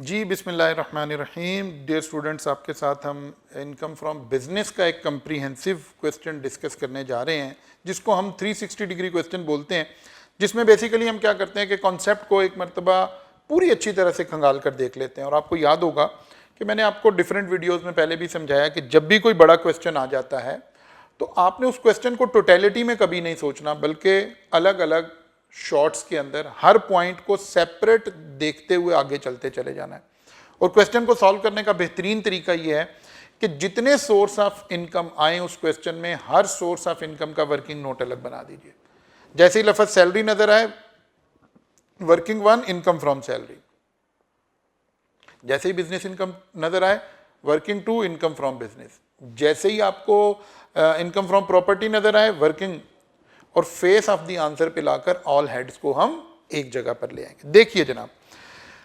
जी बिस्मिल्लाहिर्रहमानिर्रहीम। Dear students, आपके साथ हम इनकम फ्रॉम बिजनेस का एक कम्प्रीहेंसिव क्वेश्चन डिस्कस करने जा रहे हैं, जिसको हम 360 डिग्री क्वेश्चन बोलते हैं, जिसमें बेसिकली हम क्या करते हैं कि कॉन्सेप्ट को एक मरतबा पूरी अच्छी तरह से खंगाल कर देख लेते हैं। और आपको याद होगा कि मैंने आपको डिफरेंट वीडियोज़ में पहले भी समझाया कि जब भी कोई बड़ा क्वेश्चन आ जाता है तो आपने उस क्वेश्चन को टोटलिटी में कभी नहीं सोचना, बल्कि अलग अलग शॉर्ट्स के अंदर हर पॉइंट को सेपरेट देखते हुए आगे चलते चले जाना है। और क्वेश्चन को सॉल्व करने का बेहतरीन तरीका यह है कि जितने सोर्स ऑफ इनकम आए उस क्वेश्चन में, हर सोर्स ऑफ इनकम का वर्किंग नोट अलग बना दीजिए। जैसे ही लफ्ज सैलरी नजर आए, working one, income from salary. जैसे ही बिजनेस इनकम नजर आए, working two, income from business. जैसे ही आपको इनकम फ्रॉम प्रॉपर्टी नजर आए, वर्किंग, और फेस ऑफ द आंसर पे लाकर ऑल हेड्स को हम एक जगह पर ले आएंगे। देखिए जनाब,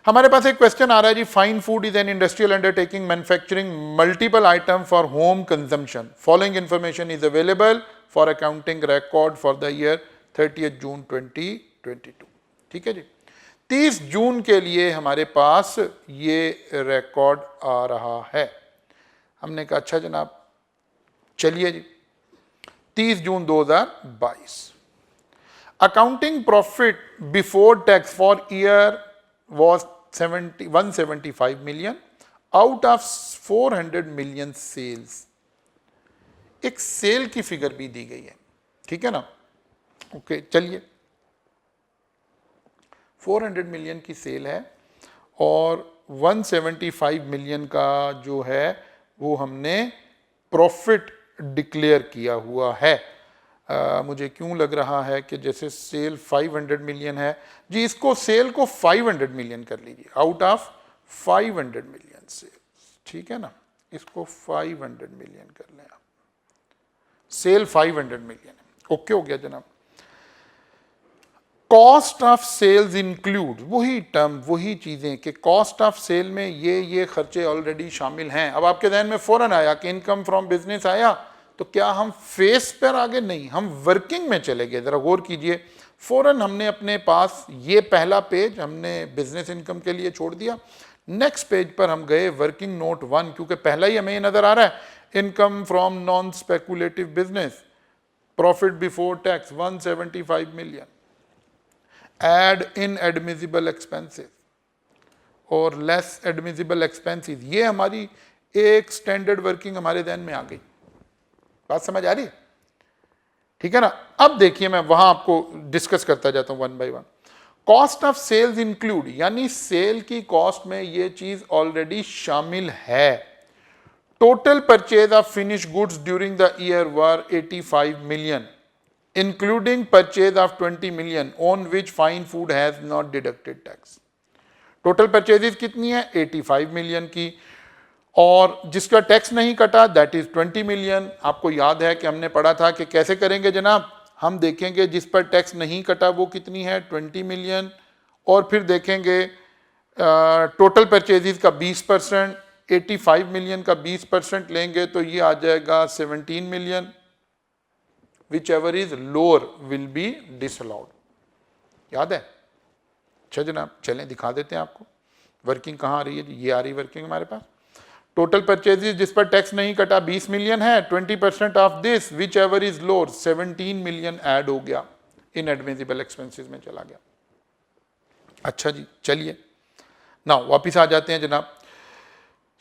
हमारे पास एक क्वेश्चन आ रहा है जी। Fine food is an industrial undertaking manufacturing multiple item for home consumption. Following information is available for accounting record for the year 30 June 2022। ठीक है जी, 30 जून के लिए हमारे पास ये रिकॉर्ड आ रहा है। हमने कहा अच्छा जनाब, चलिए जी, 30 June 2022। Accounting profit before tax for year was 175 million out of 400 million sales. एक सेल की फिगर भी दी गई है, ठीक है ना। ओके, चलिए, 400 मिलियन की सेल है और 175 मिलियन का जो है वो हमने प्रॉफिट डिक्लेयर किया हुआ है। मुझे क्यों लग रहा है कि जैसे सेल 500 मिलियन है जी, इसको सेल को 500 मिलियन कर लीजिए, आउट ऑफ 500 मिलियन सेल्स, ठीक है ना। इसको 500 मिलियन कर लें आप, सेल 500 मिलियन है। ओके हो गया जनाब। कॉस्ट ऑफ सेल्स इंक्लूड, वही टर्म, वही चीजें कि कॉस्ट ऑफ सेल में ये खर्चे ऑलरेडी शामिल हैं। अब आपके ध्यान में फौरन आया कि इनकम फ्रॉम बिजनेस आया, तो क्या हम फेस पर आगे नहीं, हम वर्किंग में चले गए। जरा गौर कीजिए, फौरन हमने अपने पास ये पहला पेज हमने बिजनेस इनकम के लिए छोड़ दिया। नेक्स्ट पेज पर हम गए वर्किंग नोट 1, क्योंकि पहला ही हमें नजर आ रहा है income from non speculative business, profit before tax 175 million, add inadmissible expenses और लेस एडमिजिबल एक्सपेंसेस। ये हमारी एक स्टैंडर्ड वर्किंग हमारे ध्यान में आ गई। बात समझ आ रही है, ठीक है ना। अब देखिए, मैं वहां आपको डिस्कस करता जाता हूं one by one. Cost of sales include, यानी सेल की कॉस्ट में ये चीज ऑलरेडी शामिल है। Total purchase of finish goods during the year were 85 million including purchase of 20 million on which fine food has not deducted tax. Total purchases कितनी है? 85 million की, और जिसका टैक्स नहीं कटा दैट इज 20 मिलियन। आपको याद है कि हमने पढ़ा था कि कैसे करेंगे जनाब, हम देखेंगे जिस पर टैक्स नहीं कटा वो कितनी है, 20 मिलियन, और फिर देखेंगे टोटल परचेजेस का 20%, 85 मिलियन का 20% लेंगे तो ये आ जाएगा 17 million. Whichever is lower will be disallowed। याद है? अच्छा जनाब, चलें दिखा देते हैं आपको वर्किंग कहाँ आ रही है। ये आ रही वर्किंग हमारे पास। टोटल परचेजेस जिस पर टैक्स नहीं कटा 20 मिलियन है, 20% of this which ever is lower 17 million add हो गया, इन एडमिजिबल एक्सपेंसेस में चला गया। अच्छा जी, चलिए नाउ वापिस आ जाते हैं जनाब।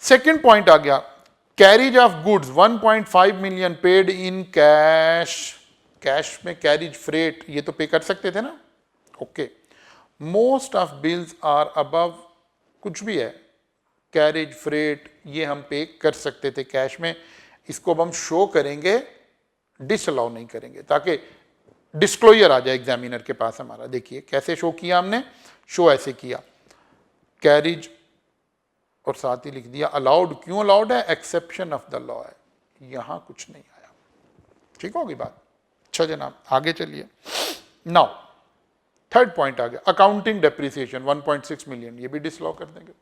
सेकेंड पॉइंट आ गया, carriage of goods 1.5 million paid in cash. Cash में कैरिज फ्रेट ये तो पे कर सकते थे ना। Okay, most of bills are above, कुछ भी है कैरिज फ्रेट ये हम पे कर सकते थे कैश में। इसको अब हम शो करेंगे, डिसअलाउ नहीं करेंगे, ताकि डिस्क्लोजर आ जाए एग्जामिनर के पास हमारा। देखिए कैसे शो किया हमने, शो ऐसे किया, कैरिज और साथ ही लिख दिया अलाउड। क्यों अलाउड है? एक्सेप्शन ऑफ द लॉ है, यहां कुछ नहीं आया। ठीक होगी बात। अच्छा जनाब, आगे चलिए। नाउ थर्ड पॉइंट आ गया, अकाउंटिंग डेप्रिसिएशन 1.6 मिलियन, ये भी डिसअलाउ कर देंगे।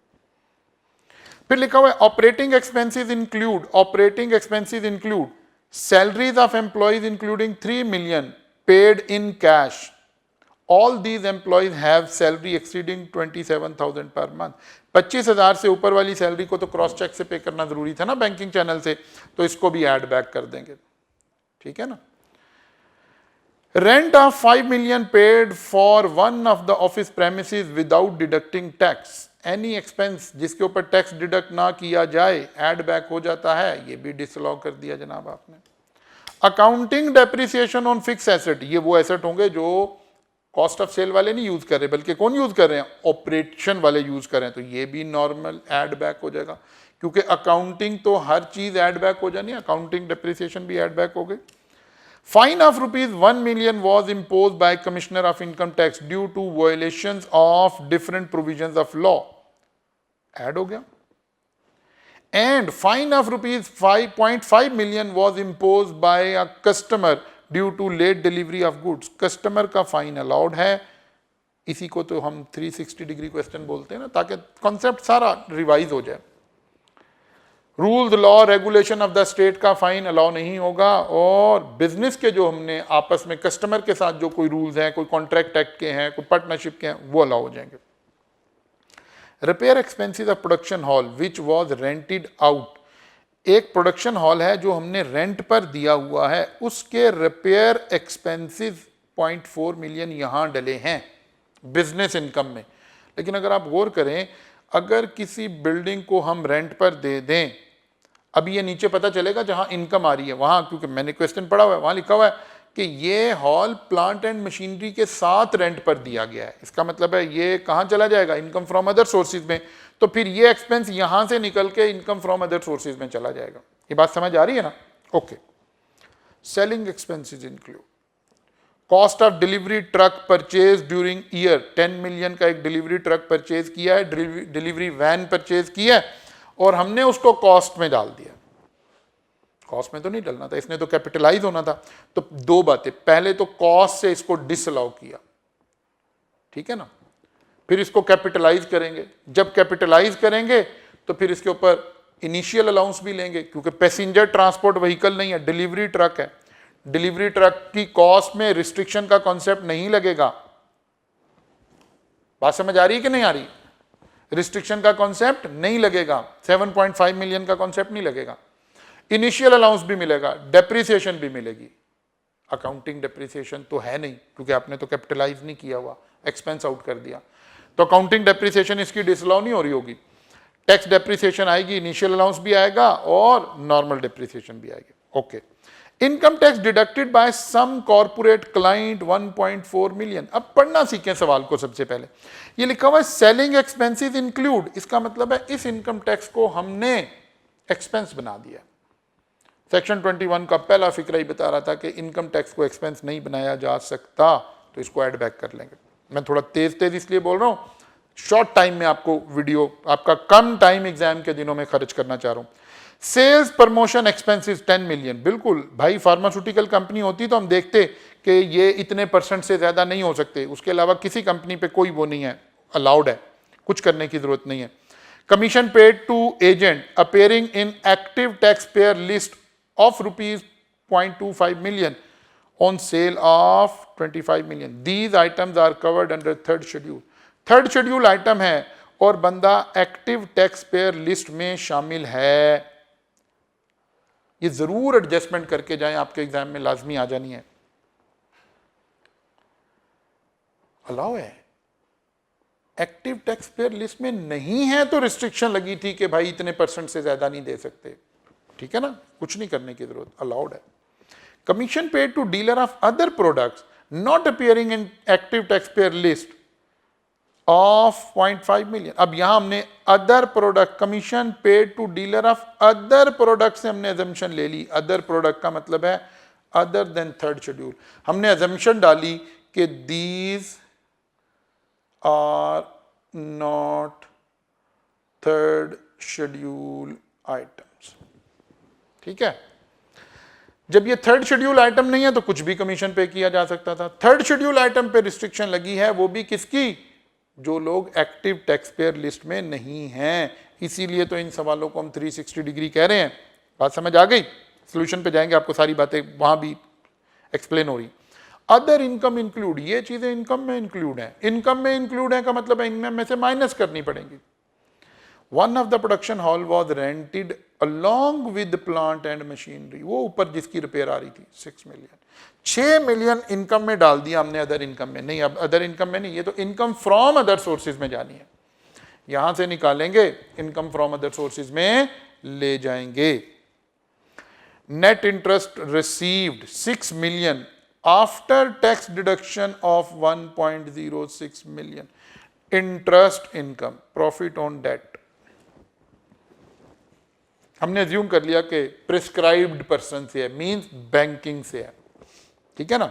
फिर लिखा हुआ है operating expenses include, operating expenses include salaries of employees including 3 million paid in cash all these employees have salary exceeding 27,000 per month. 25,000 से ऊपर वाली सैलरी को तो क्रॉस चेक से पे करना जरूरी था ना बैंकिंग चैनल से, तो इसको भी ऐड बैक कर देंगे, ठीक है ना। Rent of 5 million paid for one of the office premises without deducting tax. Any expense जिसके ऊपर टैक्स डिडक्ट ना किया जाए ऐड बैक हो जाता है, ये भी डिसअलाउ कर दिया जनाब आपने। Accounting depreciation on fix asset, ये वो एसेट होंगे जो कॉस्ट ऑफ सेल वाले नहीं यूज कर रहे, बल्कि कौन यूज कर रहे हैं, ऑपरेशन वाले यूज कर रहे हैं, तो ये भी नॉर्मल ऐड बैक हो जाएगा, क्योंकि अकाउंटिंग तो हर चीज ऐड बैक हो जानी है, अकाउंटिंग डेप्रिसिएशन भी ऐड बैक हो गई। Fine of ₹1 million was imposed by Commissioner of Income Tax due to violations of different provisions of law, add हो गया। And fine of ₹5.5 million was imposed by a customer due to late delivery of goods। Customer का fine allowed है, इसी को तो हम 360 degree question बोलते हैं ना, ताकि कॉन्सेप्ट सारा रिवाइज हो जाए। Rules law regulation of the state का फाइन अलाउ नहीं होगा, और बिजनेस के जो हमने आपस में कस्टमर के साथ जो कोई रूल्स हैं, कोई कॉन्ट्रैक्ट एक्ट के हैं, कोई पार्टनरशिप के हैं, वो अलाउ हो जाएंगे। Repair expenses of production hall which was rented out, एक प्रोडक्शन हॉल है जो हमने रेंट पर दिया हुआ है, उसके रिपेयर एक्सपेंसेस 0.4 million यहां डले हैं बिजनेस इनकम में। लेकिन अगर आप गौर करें, अगर किसी बिल्डिंग को हम रेंट पर दे दें, अभी ये नीचे पता चलेगा जहां इनकम आ रही है वहां, क्योंकि मैंने क्वेश्चन पढ़ा हुआ है, वहां लिखा हुआ है कि ये हॉल प्लांट एंड मशीनरी के साथ रेंट पर दिया गया है। इसका मतलब है ये कहां चला जाएगा, इनकम फ्रॉम अदर सोर्सेज में, तो फिर ये एक्सपेंस यहां से निकल के इनकम फ्रॉम अदर सोर्सेज में चला जाएगा। ये बात समझ आ रही है ना? Okay. Selling expenses include cost of delivery truck purchase during year, 10 million का एक डिलीवरी ट्रक परचेज किया है, डिलीवरी वैन परचेज किया है, और हमने उसको कॉस्ट में डाल दिया। कॉस्ट में तो नहीं डालना था, इसने तो कैपिटलाइज होना था। तो दो बातें, पहले तो कॉस्ट से इसको डिसअलाउ किया, ठीक है ना, फिर इसको कैपिटलाइज करेंगे। जब कैपिटलाइज करेंगे तो फिर इसके ऊपर इनिशियल अलाउंस भी लेंगे, क्योंकि पैसेंजर ट्रांसपोर्ट व्हीकल नहीं है, डिलीवरी ट्रक है। डिलीवरी ट्रक की कॉस्ट में रिस्ट्रिक्शन का कॉन्सेप्ट नहीं लगेगा। बात समझ आ रही है कि नहीं आ रही? रिस्ट्रिक्शन का कॉन्सेप्ट नहीं लगेगा, 7.5 million का कॉन्सेप्ट नहीं लगेगा। इनिशियल अलाउंस भी मिलेगा, डेप्रिसिएशन भी मिलेगी। अकाउंटिंग डेप्रिसिएशन तो है नहीं, क्योंकि आपने तो कैपिटलाइज नहीं किया हुआ, एक्सपेंस आउट कर दिया, तो अकाउंटिंग डेप्रिसिएशन इसकी डिसअलाउ नहीं हो रही होगी। टैक्स डेप्रिसिएशन आएगी, इनिशियल अलाउंस भी आएगा और नॉर्मल डेप्रिसिएशन भी आएगी। Okay. Income tax deducted by some corporate client 1.4 million। अब पढ़ना सीखें सवाल को। सबसे पहले ये लिखा हुआ है सेलिंग एक्सपेंसेस इंक्लूड, इसका मतलब है इस इनकम टैक्स को हमने एक्सपेंस बना दिया। सेक्शन 21 का पहला फिक्रा ही बता रहा था कि इनकम टैक्स को एक्सपेंस नहीं बनाया जा सकता, तो इसको ऐड बैक कर लेंगे। मैं थोड़ा तेज इसलिए बोल रहा हूं, शॉर्ट टाइम में आपको वीडियो, आपका कम टाइम एग्जाम के दिनों में खर्च करना चाह रहा हूं। सेल्स प्रमोशन एक्सपेंसेस 10 million, बिल्कुल भाई, फार्मास्यूटिकल कंपनी होती तो हम देखते कि ये इतने % से ज्यादा नहीं हो सकते, उसके अलावा किसी कंपनी पे कोई वो नहीं है, अलाउड है, कुछ करने की जरूरत नहीं है। Commission paid to agent appearing in active tax payer list of ₹0.25 million on sale of 25 million। These items are covered under third schedule। Third schedule item है और बंदा एक्टिव टैक्स पेयर लिस्ट में शामिल है। ये जरूर एडजस्टमेंट करके जाएं, आपके एग्जाम में लाजमी आ जानी है। अलाउ है, एक्टिव टैक्स पेयर लिस्ट में नहीं है तो रिस्ट्रिक्शन लगी थी कि भाई इतने % से ज्यादा नहीं दे सकते, ठीक है ना, कुछ नहीं करने की जरूरत, अलाउड है। Commission paid to dealer of other products not appearing in active tax payer list of 0.5 million। अब यहां हमने other product, commission paid to dealer of other product से हमने अजम्पशन ले ली। अदर प्रोडक्ट का मतलब है अदर देन थर्ड शेड्यूल। हमने अजम्पशन डाली कि these are not third schedule items, ठीक है। जब ये थर्ड शेड्यूल आइटम नहीं है तो कुछ भी कमीशन पे किया जा सकता था। थर्ड शेड्यूल आइटम पे रिस्ट्रिक्शन लगी है, वो भी किसकी, जो लोग एक्टिव टैक्स पेयर लिस्ट में नहीं हैं। इसीलिए तो इन सवालों को हम 360 डिग्री कह रहे हैं। बात समझ आ गई? सॉल्यूशन पे जाएंगे, आपको सारी बातें वहां भी एक्सप्लेन हो रही। अदर इनकम इंक्लूड, ये चीजें इनकम में इंक्लूड है। इनकम में इंक्लूड है का मतलब है इनकम में से माइनस करनी पड़ेगी। One of the production hall was rented along with plant and machinery, वो ऊपर जिसकी रिपेयर आ रही थी 6 मिलियन। 6 मिलियन इनकम में डाल दिया हमने, अदर इनकम में नहीं। अब अदर इनकम में नहीं, ये तो इनकम फ्रॉम अदर सोर्सेज में जानी है, यहां से निकालेंगे, इनकम फ्रॉम अदर सोर्सेज में ले जाएंगे। Net interest received 6 million after tax deduction of 1.06 million. Interest income, profit on debt, हमने अज्यूम कर लिया कि प्रिस्क्राइब्ड पर्सन से है, मींस बैंकिंग से है, ठीक है ना।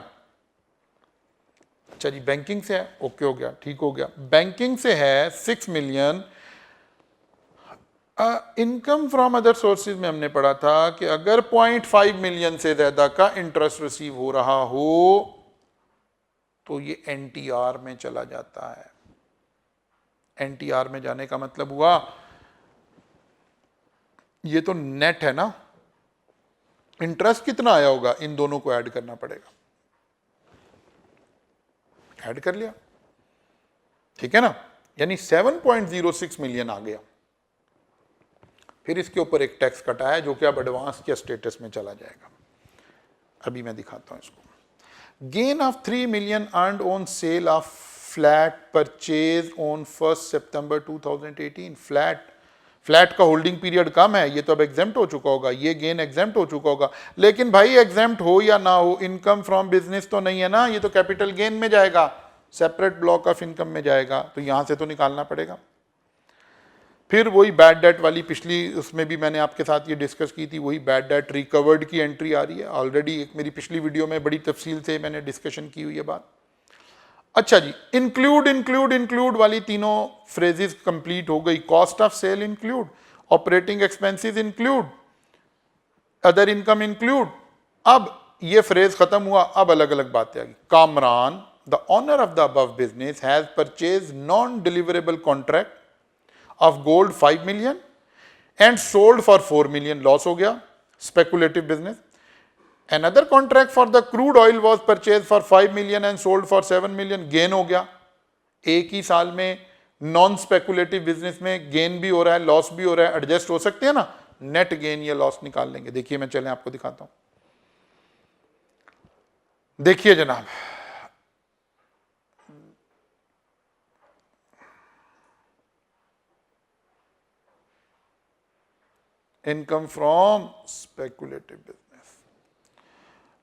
अच्छा जी, बैंकिंग से है, ओके हो गया, ठीक हो गया। बैंकिंग से है 6 million. Income from other sources में हमने पढ़ा था कि अगर 0.5 मिलियन से ज्यादा का इंटरेस्ट रिसीव हो रहा हो तो ये एनटीआर में चला जाता है। एनटीआर में जाने का मतलब हुआ ये तो नेट है ना, इंटरेस्ट कितना आया होगा, इन दोनों को ऐड करना पड़ेगा। ऐड कर लिया, ठीक है ना, यानी 7.06 मिलियन आ गया। फिर इसके ऊपर एक टैक्स कटाया जो कि अब एडवांस के स्टेटस में चला जाएगा। अभी मैं दिखाता हूं इसको। Gain of 3 million earned on sale of flat purchase on 1 September 2018। Flat का होल्डिंग पीरियड कम है, ये तो अब एग्जेम्प्ट हो चुका होगा, ये गेन एग्जेम्प्ट हो चुका होगा। लेकिन भाई एग्जेम्प्ट हो या ना हो, इनकम फ्रॉम बिजनेस तो नहीं है ना, ये तो कैपिटल गेन में जाएगा, सेपरेट ब्लॉक ऑफ इनकम में जाएगा, तो यहां से तो निकालना पड़ेगा। फिर वही बैड डेट वाली, पिछली उसमें भी मैंने आपके साथ ये डिस्कस की थी, वही बैड डेट रिकवर्ड की एंट्री आ रही है। ऑलरेडी एक मेरी पिछली वीडियो में बड़ी तफसील से मैंने डिस्कशन की हुई है बात। अच्छा जी, इंक्लूड इंक्लूड इंक्लूड वाली तीनों फ्रेजेस कंप्लीट हो गई। Cost of sale include, operating expenses include, other income include. अब ये फ्रेज खत्म हुआ, अब अलग अलग बातें आ गई। Kamran, the owner of the above business, has purchase non deliverable contract of gold 5 million and sold for 4 million, loss हो गया, speculative business. Another contract for the crude oil was purchased for 5 million and sold for 7 million, gain हो गया। एक ही साल में non speculative business में gain भी हो रहा है, लॉस भी हो रहा है, एडजस्ट हो सकते हैं ना, नेट गेन या लॉस निकाल लेंगे। देखिए मैं चलें आपको दिखाता हूं, देखिए जनाब, income from speculative business,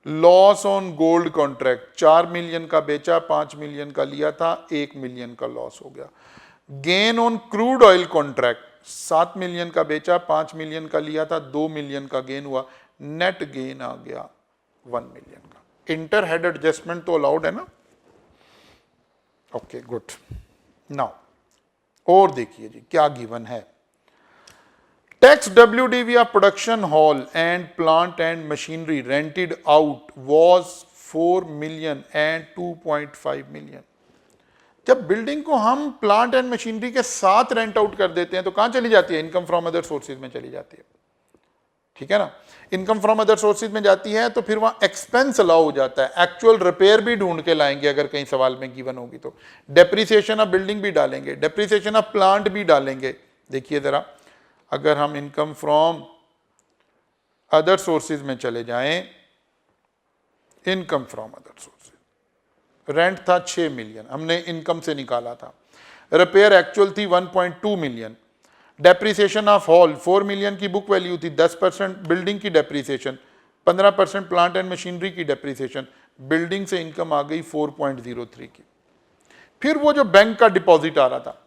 loss on gold contract, 4 million का बेचा, 5 मिलियन का लिया था, 1 मिलियन का लॉस हो गया। Gain on crude oil contract, 7 million का बेचा, 5 मिलियन का लिया था, 2 मिलियन का गेन हुआ, नेट गेन आ गया 1 मिलियन का। इंटर हेड एडजस्टमेंट तो अलाउड है ना, ओके गुड। नाउ और देखिए जी क्या गिवन है। Tax WDV of production hall and plant and machinery rented out was 4 million and 2.5 million। जब बिल्डिंग को हम प्लांट एंड मशीनरी के साथ रेंट आउट कर देते हैं तो कहां चली जाती है, इनकम फ्रॉम अदर सोर्सेज में चली जाती है, ठीक है ना। इनकम फ्रॉम अदर सोर्सेज में जाती है तो फिर वहां एक्सपेंस अलाउ हो जाता है, एक्चुअल रिपेयर भी ढूंढ के लाएंगे अगर कहीं सवाल में गिवन होगी तो, डेप्रिसिएशन ऑफ बिल्डिंग भी डालेंगे, डेप्रिसिएशन ऑफ प्लांट भी डालेंगे। देखिए जरा, अगर हम इनकम फ्रॉम अदर सोर्सेज में चले जाएं, income from other sources, rent था 6 मिलियन, हमने इनकम से निकाला था, रिपेयर एक्चुअल थी 1.2 million, depreciation of hall 4 million की बुक वैल्यू थी, 10% बिल्डिंग की डेप्रिसिएशन, 15% प्लांट एंड मशीनरी की डेप्रिसिएशन, बिल्डिंग से इनकम आ गई 4.03 की। फिर वो जो बैंक का डिपॉजिट आ रहा था,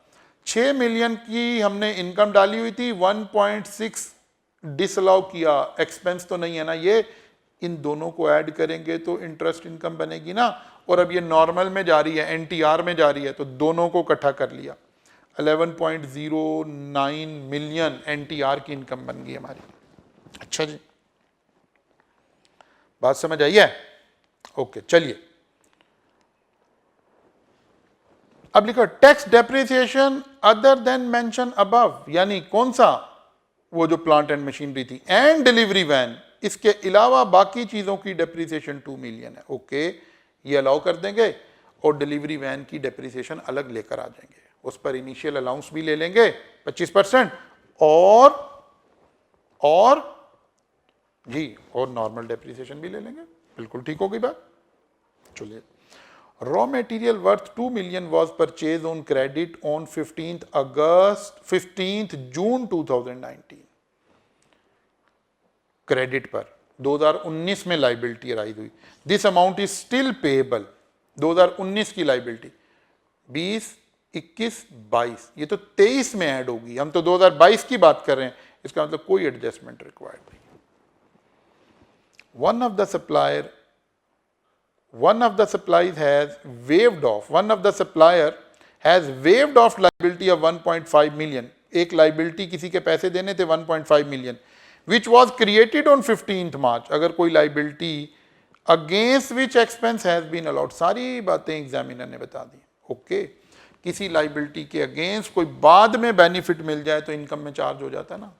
6 मिलियन की हमने इनकम डाली हुई थी, 1.6 डिसअलाउ किया, एक्सपेंस तो नहीं है ना ये, इन दोनों को ऐड करेंगे तो इंटरेस्ट इनकम बनेगी ना। और अब ये नॉर्मल में जा रही है, एनटीआर में जा रही है, तो दोनों को इकट्ठा कर लिया, 11.09 मिलियन एनटीआर की इनकम बन गई हमारी। अच्छा जी, बात समझ आई है, ओके चलिए। अब लिखो tax depreciation other than mention above, यानी कौन सा, वो जो प्लांट एंड मशीनरी थी, एंड डिलीवरी वैन, इसके अलावा बाकी चीजों की डेप्रिसिएशन 2 मिलियन है, ओके ये अलाउ कर देंगे और डिलीवरी वैन की डेप्रिसिएशन अलग लेकर आ जाएंगे, उस पर इनिशियल अलाउंस भी ले लेंगे 25% और जी और नॉर्मल डेप्रिसिएशन भी ले लेंगे। बिल्कुल ठीक होगी बात। चलिए, raw material worth 2 million was purchased on credit on 15th June 2019। Credit पर 2019 में लाइबिलिटी राइज हुई। This amount is still payable. 2019 की लाइबिलिटी 20, 21, 22, ये तो 23 में ऐड होगी, हम तो 2022 की बात कर रहे हैं, इसका मतलब कोई एडजस्टमेंट रिक्वायर्ड नहीं। One of the supplier has waived off liability of 1.5 million। एक लाइबिलिटी किसी के पैसे देने थे 1.5 million, which was created on 15th March। अगर कोई liability against which expense has been allowed, सारी बातें एग्जामिनर ने बता दी। ओके, किसी लाइबिलिटी के अगेंस्ट कोई बाद में बेनिफिट मिल जाए तो इनकम में चार्ज हो जाता है ना,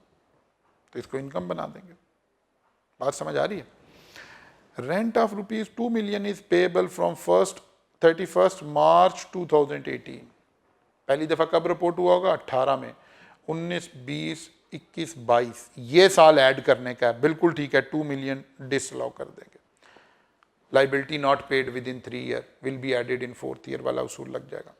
तो इसको इनकम बना देंगे। बात समझ आ रही है? Rent of ₹2 million is payable from 31st March 2018। पहली दफा कब रिपोर्ट हुआ होगा? 18 में। 19, 20, 21, 22 ये साल ऐड करने का है। बिल्कुल ठीक है, 2 million डिसअलाउ कर देंगे। Liability not paid within 3 year will be added in 4th year वाला उसूल लग जाएगा।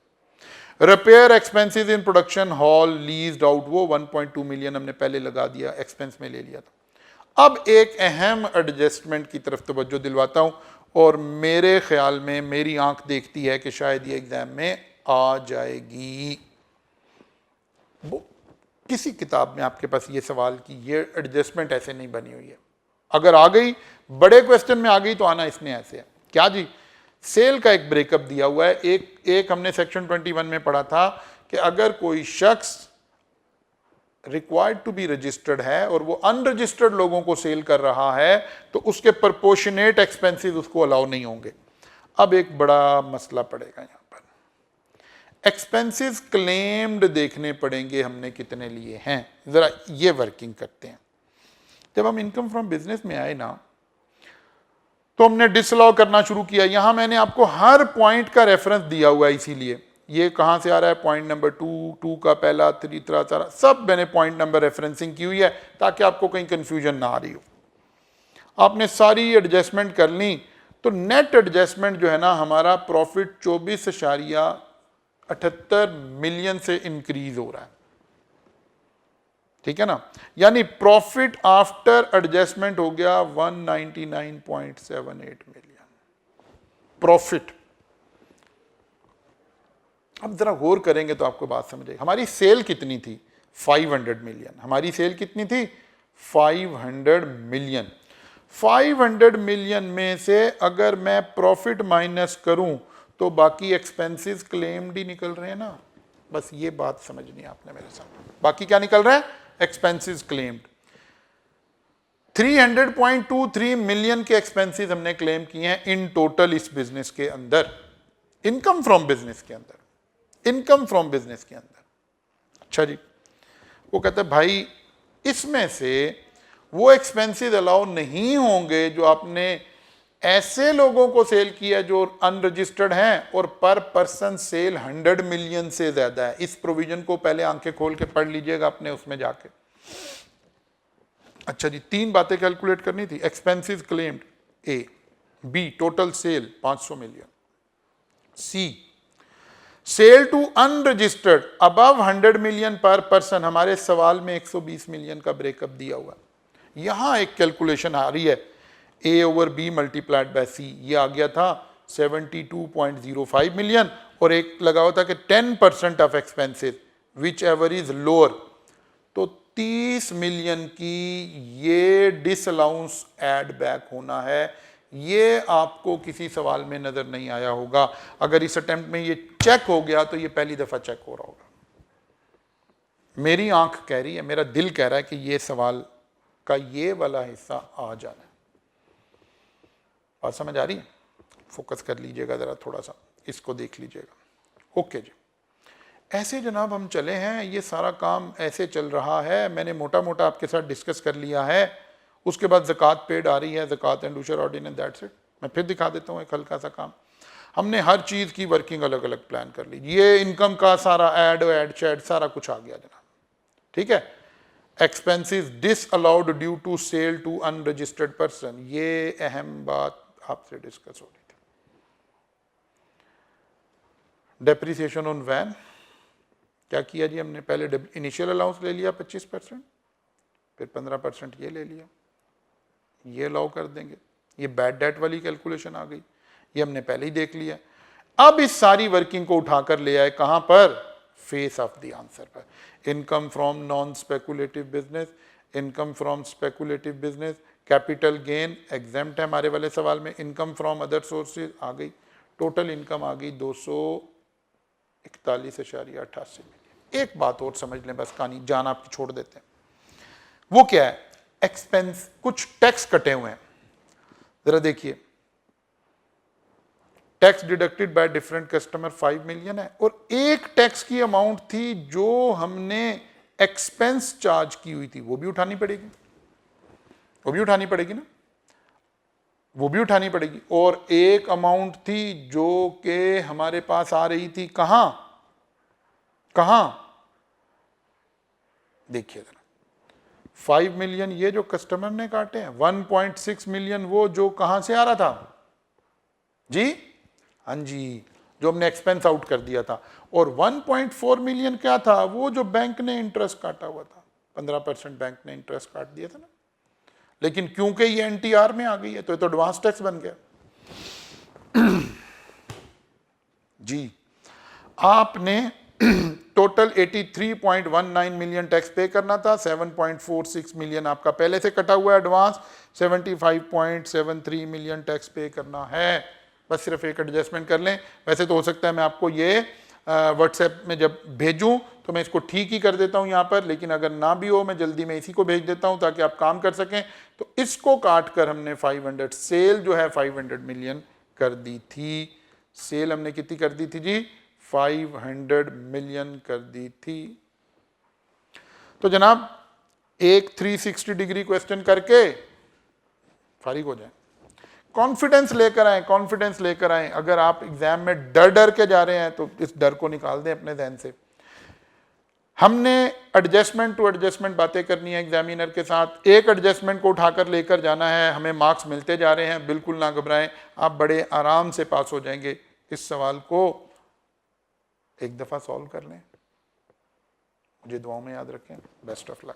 Repair expenses in production hall leased out, वो 1.2 million हमने पहले लगा दिया, एक्सपेंस में ले लिया था। अब एक अहम एडजस्टमेंट की तरफ तवज्जो दिलवाता हूं, और मेरे ख्याल में मेरी आंख देखती है कि शायद ये एग्जाम में आ जाएगी। वो किसी किताब में आपके पास ये सवाल की ये एडजस्टमेंट ऐसे नहीं बनी हुई है, अगर आ गई बड़े क्वेश्चन में आ गई तो आना इसमें ऐसे है। क्या जी? सेल का एक ब्रेकअप दिया हुआ है। एक हमने सेक्शन 21 में पढ़ा था कि अगर कोई शख्स रिक्वायर्ड टू बी रजिस्टर्ड है और वो अनरजिस्टर्ड लोगों को सेल कर रहा है तो उसके प्रोपोर्शनेट एक्सपेंसेस उसको अलाउ नहीं होंगे। अब एक बड़ा मसला पड़ेगा यहां पर, एक्सपेंसेस क्लेम्ड देखने पड़ेंगे हमने कितने लिए हैं। जरा ये वर्किंग करते हैं। जब हम इनकम फ्रॉम बिजनेस में आए ना तो हमने डिसअलाउ करना शुरू किया। यहां मैंने आपको हर पॉइंट का रेफरेंस दिया हुआ है, इसीलिए ये कहां से आ रहा है, पॉइंट नंबर 2 का पहला, 3 सब मैंने पॉइंट नंबर रेफरेंसिंग की हुई है ताकि आपको कहीं कंफ्यूजन ना आ रही हो। आपने सारी एडजस्टमेंट कर ली तो नेट एडजस्टमेंट जो है ना हमारा प्रॉफिट 24.78 मिलियन से इंक्रीज हो रहा है। ठीक है ना, यानी प्रॉफिट आफ्टर एडजस्टमेंट हो गया 199.78 मिलियन प्रॉफिट। अब जरा गौर करेंगे तो आपको बात समझ आएगी। हमारी सेल कितनी थी? 500 मिलियन। हमारी सेल कितनी थी? 500 मिलियन। 500 मिलियन में से अगर मैं प्रॉफिट माइनस करूं तो बाकी एक्सपेंसेस क्लेम्ड ही निकल रहे हैं ना। बस ये बात समझनी है आपने मेरे साथ। बाकी क्या निकल रहा है? Expenses claimed. 300.23 मिलियन के एक्सपेंसेस हमने क्लेम किए हैं इन टोटल इस बिजनेस के अंदर, इनकम फ्रॉम बिजनेस के अंदर, इनकम फ्रॉम बिजनेस के अंदर। अच्छा जी, वो कहता है भाई इसमें से वो एक्सपेंसेस अलाउ नहीं होंगे जो आपने ऐसे लोगों को सेल किया जो अनरजिस्टर्ड हैं और पर पर्सन सेल 100 मिलियन से ज्यादा है। इस प्रोविजन को पहले आंखें खोल के पढ़ लीजिएगा अपने उसमें जाके। अच्छा जी, 3 बातें कैलकुलेट करनी थी। Expenses claimed A, B total sale 500 million, C sale to unregistered above 100 million per person. हमारे सवाल में 120 मिलियन का ब्रेकअप दिया हुआ। यहां एक कैलकुलेशन आ रही है, ए ओवर बी मल्टीप्लाइड बाय सी, ये आ गया था 72.05 मिलियन, और एक लगा हुआ था कि 10% of expenses which ever is lower, तो 30 मिलियन की ये डिसअलाउंस एड बैक होना है। ये आपको किसी सवाल में नजर नहीं आया होगा। अगर इस अटेम्प्ट में ये चेक हो गया तो ये पहली दफा चेक हो रहा होगा। मेरी आंख कह रही है, मेरा दिल कह रहा है कि ये सवाल का ये वाला हिस्सा आ जाना है। बात समझ आ रही है? फोकस कर लीजिएगा जरा, थोड़ा सा इसको देख लीजिएगा। ओके जी, ऐसे जनाब हम चले हैं, ये सारा काम ऐसे चल रहा है। मैंने मोटा मोटा आपके साथ डिस्कस कर लिया है। उसके बाद ज़कात पेड आ रही है, ज़कात एंड उशर ऑर्डिनेंस, दैट्स इट। मैं फिर दिखा देता हूँ एक हल्का सा काम। हमने हर चीज की वर्किंग अलग अलग प्लान कर ली। ये इनकम का सारा एड शैड सारा कुछ आ गया जनाब, ठीक है। Expenses disallowed due to sale to unregistered person, ये अहम बात आपसे डिस्कस हो रही थी। डेप्रिसिएशन ऑन वैन क्या किया जी हमने, पहले इनिशियल अलाउंस ले लिया 25%, फिर 15% ये ले लिया, ये अलाउ कर देंगे। ये बैड डेट वाली कैलकुलेशन आ गई, ये हमने पहले ही देख लिया। अब इस सारी वर्किंग को उठाकर ले आए कहां पर, फेस ऑफ द आंसर पर। Income from non speculative business, income from speculative business, capital gain exempt है हमारे वाले सवाल में, इनकम फ्रॉम अदर सोर्सेज आ गई, टोटल इनकम आ गई 241.88 मिलियन। एक बात और समझ लें बस, कहानी जान आपकी छोड़ देते हैं, वो क्या है, एक्सपेंस, कुछ टैक्स कटे हुए हैं, जरा देखिए। Tax deducted by different customer 5 million है, और एक टैक्स की अमाउंट थी जो हमने एक्सपेंस चार्ज की हुई थी, वो भी उठानी पड़ेगी, वो भी उठानी पड़ेगी ना, वो भी उठानी पड़ेगी। और एक अमाउंट थी जो कि हमारे पास आ रही थी, कहां कहां, देखिए जरा, 5 मिलियन ये जो कस्टमर ने काटे हैं, 1.6 मिलियन वो जो कहां से आ रहा था जी, हाँ जी, जो हमने एक्सपेंस आउट कर दिया था। और 1.4 मिलियन क्या था, वो जो बैंक ने इंटरेस्ट काटा हुआ था, 15% बैंक ने इंटरेस्ट काट दिया था ना, लेकिन क्योंकि ये एनटीआर में आ गई है तो ये तो एडवांस टैक्स बन गया जी। आपने टोटल 83.19 मिलियन टैक्स पे करना था, 7.46 मिलियन आपका पहले से कटा हुआ एडवांस, 75.73 मिलियन टैक्स पे करना है। बस सिर्फ एक एडजस्टमेंट कर लें। वैसे तो हो सकता है मैं आपको ये व्हाट्सएप में जब भेजूं तो मैं इसको ठीक ही कर देता हूं यहाँ पर, लेकिन अगर ना भी हो मैं जल्दी में इसी को भेज देता हूं ताकि आप काम कर सकें। तो इसको काट कर हमने 500, सेल जो है 500 मिलियन कर दी थी। सेल हमने कितनी कर दी थी जी, 500 मिलियन कर दी थी। तो जनाब एक 360 डिग्री क्वेश्चन करके फारिग हो जाए। कॉन्फिडेंस लेकर आए, कॉन्फिडेंस लेकर आए। अगर आप एग्जाम में डर डर के जा रहे हैं तो इस डर को निकाल दें अपने ध्यान से। हमने एडजस्टमेंट टू एडजस्टमेंट बातें करनी है एग्जामिनर के साथ, एक एडजस्टमेंट को उठाकर लेकर जाना है, हमें मार्क्स मिलते जा रहे हैं, बिल्कुल ना घबराएं, आप बड़े आराम से पास हो जाएंगे। इस सवाल को एक दफा सॉल्व कर लें, मुझे दुआओं में याद रखें। Best of luck.